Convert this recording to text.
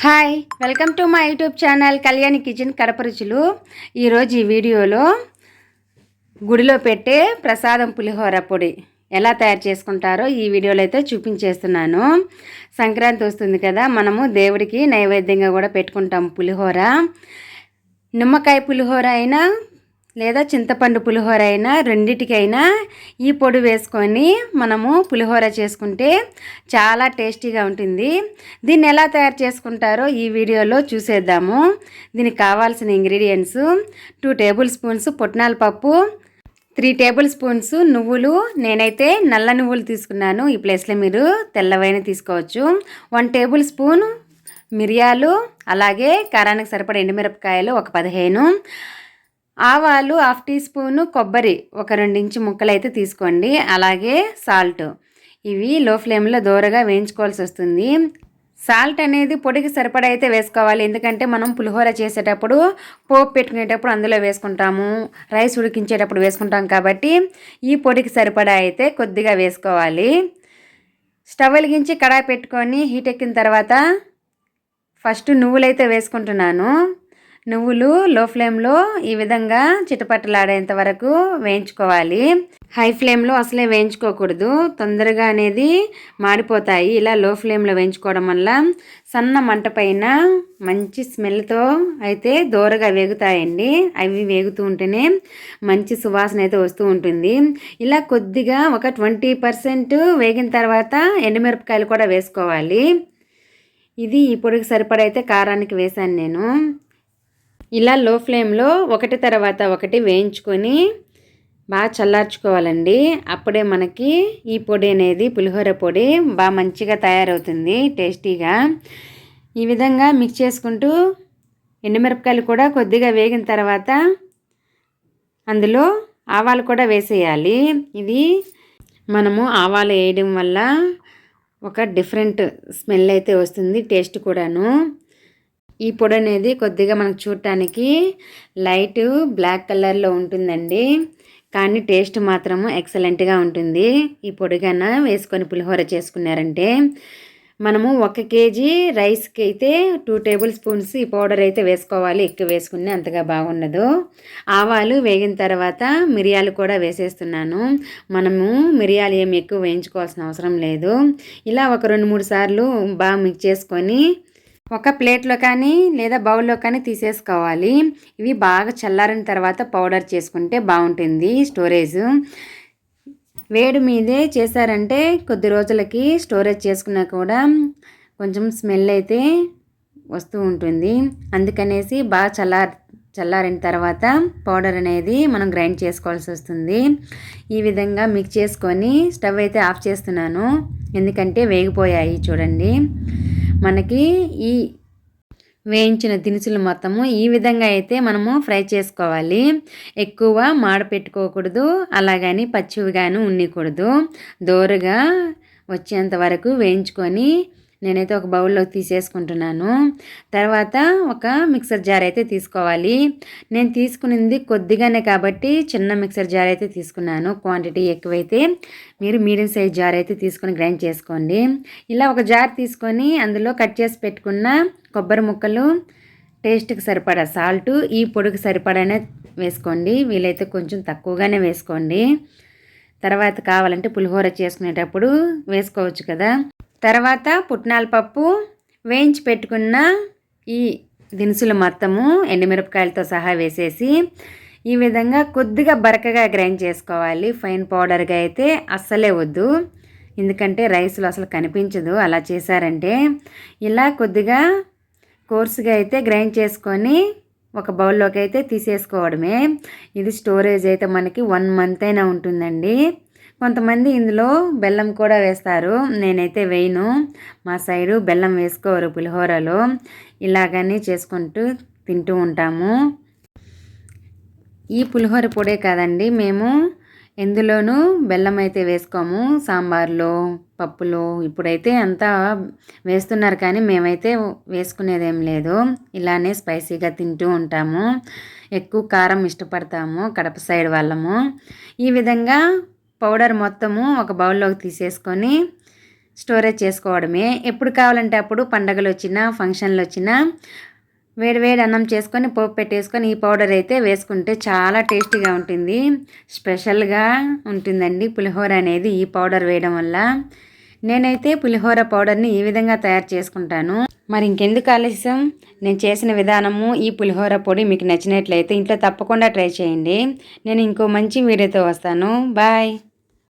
Hi, welcome to my YouTube channel Kalyani kitchen Kadapa రుచులు. ఈరోజు ఈ వీడియోలో గుడిలో పెట్టే ప్రసాదం పులిహోర పొడి ఎలా తయారు చేసుకుంటారో ఈ వీడియోలో అయితే చూపించేస్తున్నాను. సంక్రాంతి వస్తుంది కదా, మనము దేవుడికి నైవేద్యంగా కూడా పెట్టుకుంటాం పులిహోర. నిమ్మకాయ పులిహోర అయినా లేదా చింతపండు పులిహోర అయినా రెండిటికైనా ఈ పొడి వేసుకొని మనము పులిహోర చేసుకుంటే చాలా టేస్టీగా ఉంటుంది. దీన్ని ఎలా తయారు చేసుకుంటారో ఈ వీడియోలో చూసేద్దాము. దీనికి కావాల్సిన ఇంగ్రీడియంట్స్ 2 టేబుల్ స్పూన్స్ పుట్నాల పప్పు, 3 టేబుల్ స్పూన్స్ నువ్వులు. నేనైతే నల్ల నువ్వులు తీసుకున్నాను, ఈ ప్లేస్లో మీరు తెల్లవైన తీసుకోవచ్చు. 1 టేబుల్ స్పూన్ మిరియాలు, అలాగే కారానికి సరిపడ ఎండుమిరపకాయలు ఒక 15, ఆవాలు 1/2 టీ స్పూను, కొబ్బరి ఒక 2 ఇంచు ముక్కలు అయితే తీసుకోండి, అలాగే సాల్ట్. ఇవి లో ఫ్లేమ్లో దోరగా వేయించుకోవాల్సి వస్తుంది. సాల్ట్ అనేది పొడికి సరిపడా అయితే వేసుకోవాలి, ఎందుకంటే మనం పులిహోర చేసేటప్పుడు పోపు పెట్టుకునేటప్పుడు అందులో వేసుకుంటాము, రైస్ ఉడికించేటప్పుడు వేసుకుంటాం కాబట్టి ఈ పొడికి సరిపడా అయితే కొద్దిగా వేసుకోవాలి. స్టవ్ వెలిగించి కడాయి పెట్టుకొని హీట్ ఎక్కిన తర్వాత ఫస్ట్ నువ్వులైతే వేసుకుంటున్నాను. నువ్వులు లో ఫ్లేమ్లో ఈ విధంగా చిటపట్టలాడేంత వరకు వేయించుకోవాలి. హై ఫ్లేమ్లో అసలే వేయించుకోకూడదు, తొందరగా అనేది మాడిపోతాయి. ఇలా లో ఫ్లేమ్లో వేయించుకోవడం వల్ల సన్న మంట పైన మంచి స్మెల్తో అయితే దోరగా వేగుతాయండి. అవి వేగుతూ ఉంటేనే మంచి సువాసన అయితే వస్తూ ఉంటుంది. ఇలా కొద్దిగా ఒక 20% వేగిన తర్వాత ఎండుమిరపకాయలు కూడా వేసుకోవాలి. ఇది ఈ పొడికి సరిపడైతే కారానికి వేశాను నేను. ఇలా లో ఫ్లేమ్లో ఒకటి తర్వాత ఒకటి వేయించుకొని బాగా చల్లార్చుకోవాలండి. అప్పుడే మనకి ఈ పొడి అనేది పులిహోర పొడి బాగా మంచిగా తయారవుతుంది, టేస్టీగా. ఈ విధంగా మిక్స్ చేసుకుంటూ ఎండుమిరపకాయలు కూడా కొద్దిగా వేగిన తర్వాత అందులో ఆవాలు కూడా వేసేయాలి. ఇది మనము ఆవాలు వేయడం వల్ల ఒక డిఫరెంట్ స్మెల్ అయితే వస్తుంది, టేస్ట్ కూడాను. ఈ పొడి అనేది కొద్దిగా మనకు చూడటానికి లైట్ బ్లాక్ కలర్లో ఉంటుందండి, కానీ టేస్ట్ మాత్రము ఎక్సలెంట్గా ఉంటుంది. ఈ పొడి కన్నా వేసుకొని పులిహోర చేసుకున్నారంటే మనము 1 కేజీ రైస్కి అయితే 2 టేబుల్ స్పూన్స్ ఈ పౌడర్ అయితే వేసుకోవాలి. ఎక్కువ వేసుకునే అంతగా బాగుండదు. ఆవాలు వేగిన తర్వాత మిరియాలు కూడా వేసేస్తున్నాను. మనము మిరియాలు ఏమి ఎక్కువ వేయించుకోవాల్సిన అవసరం లేదు. ఇలా ఒక 2-3 సార్లు బాగా మిక్స్ చేసుకొని ఒక ప్లేట్లో కానీ లేదా బౌల్లో కానీ తీసేసుకోవాలి. ఇవి బాగా చల్లారిన తర్వాత పౌడర్ చేసుకుంటే బాగుంటుంది స్టోరేజ్. వేడి మీదే చేశారంటే కొద్ది రోజులకి స్టోరేజ్ చేసుకున్నా కూడా కొంచెం స్మెల్ అయితే వస్తూ ఉంటుంది. అందుకనేసి బాగా చల్లారిన తర్వాత పౌడర్ అనేది మనం గ్రైండ్ చేసుకోవాల్సి వస్తుంది. ఈ విధంగా మిక్స్ చేసుకొని స్టవ్ అయితే ఆఫ్ చేస్తున్నాను, ఎందుకంటే వేగిపోయాయి చూడండి. మనకి ఈ వేయించిన దినుసులు మొత్తము ఈ విధంగా అయితే మనము ఫ్రై చేసుకోవాలి. ఎక్కువ మాడ పెట్టుకోకూడదు, అలాగని పచ్చివిగాను ఉండకూడదు. దోరగా వచ్చేంత వరకు వేయించుకొని నేనైతే ఒక బౌల్లోకి తీసేసుకుంటున్నాను. తర్వాత ఒక మిక్సర్ జార్ అయితే తీసుకోవాలి. నేను తీసుకునింది కొద్దిగానే కాబట్టి చిన్న మిక్సర్ జార్ అయితే తీసుకున్నాను. క్వాంటిటీ ఎక్కువైతే మీరు మీడియం సైజ్ జార్ అయితే తీసుకొని గ్రైండ్ చేసుకోండి. ఇలా ఒక జార్ తీసుకొని అందులో కట్ చేసి పెట్టుకున్న కొబ్బరి ముక్కలు, టేస్ట్కి సరిపడా సాల్ట్, ఈ పొడికి సరిపడానే వేసుకోండి. వీలైతే కొంచెం తక్కువగానే వేసుకోండి. తర్వాత కావాలంటే పులిహోర చేసుకునేటప్పుడు వేసుకోవచ్చు కదా. తర్వాత పుట్నాల పప్పు, వేయించి పెట్టుకున్న ఈ దినుసులు మొత్తము ఎండుమిరపకాయలతో సహా వేసేసి ఈ విధంగా కొద్దిగా బరకగా గ్రైండ్ చేసుకోవాలి. ఫైన్ పౌడర్గా అయితే అస్సలే వద్దు, ఎందుకంటే రైస్లో అసలు కనిపించదు అలా చేశారంటే. ఇలా కొద్దిగా కోర్సుగా అయితే గ్రైండ్ చేసుకొని ఒక బౌల్లోకి అయితే తీసేసుకోవడమే. ఇది స్టోరేజ్ అయితే మనకి 1 మంత్ అయినా ఉంటుందండి. కొంతమంది ఇందులో బెల్లం కూడా వేస్తారు, నేనైతే వేయను. మా సైడు బెల్లం వేసుకోరు పులిహోరలో. ఇలాగని చేసుకుంటూ తింటూ ఉంటాము. ఈ పులిహోర పొడే కాదండి, మేము ఎందులోనూ బెల్లం అయితే వేసుకోము. సాంబార్లో, పప్పులో ఇప్పుడైతే అంతా వేస్తున్నారు, కానీ మేమైతే వేసుకునేదేం లేదు. ఇలానే స్పైసీగా తింటూ ఉంటాము. ఎక్కువ కారం ఇష్టపడతాము కడప సైడ్ వాళ్ళము. ఈ విధంగా పౌడర్ మొత్తము ఒక బౌల్లోకి తీసేసుకొని స్టోరేజ్ చేసుకోవడమే. ఎప్పుడు కావాలంటే అప్పుడు పండగలు వచ్చినా ఫంక్షన్లు వచ్చినా వేడి అన్నం చేసుకొని పోపు పెట్టేసుకొని ఈ పౌడర్ అయితే వేసుకుంటే చాలా టేస్టీగా ఉంటుంది. స్పెషల్గా ఉంటుందండి పులిహోర అనేది ఈ పౌడర్ వేయడం వల్ల. నేనైతే పులిహోర పౌడర్ని ఈ విధంగా తయారు చేసుకుంటాను. మరి ఇంకెందుకు ఆలస్యం, నేను చేసిన విధానము ఈ పులిహోర పొడి మీకు నచ్చినట్లయితే ఇంట్లో తప్పకుండా ట్రై చేయండి. నేను ఇంకో మంచి వీడియోతో వస్తాను. బాయ్.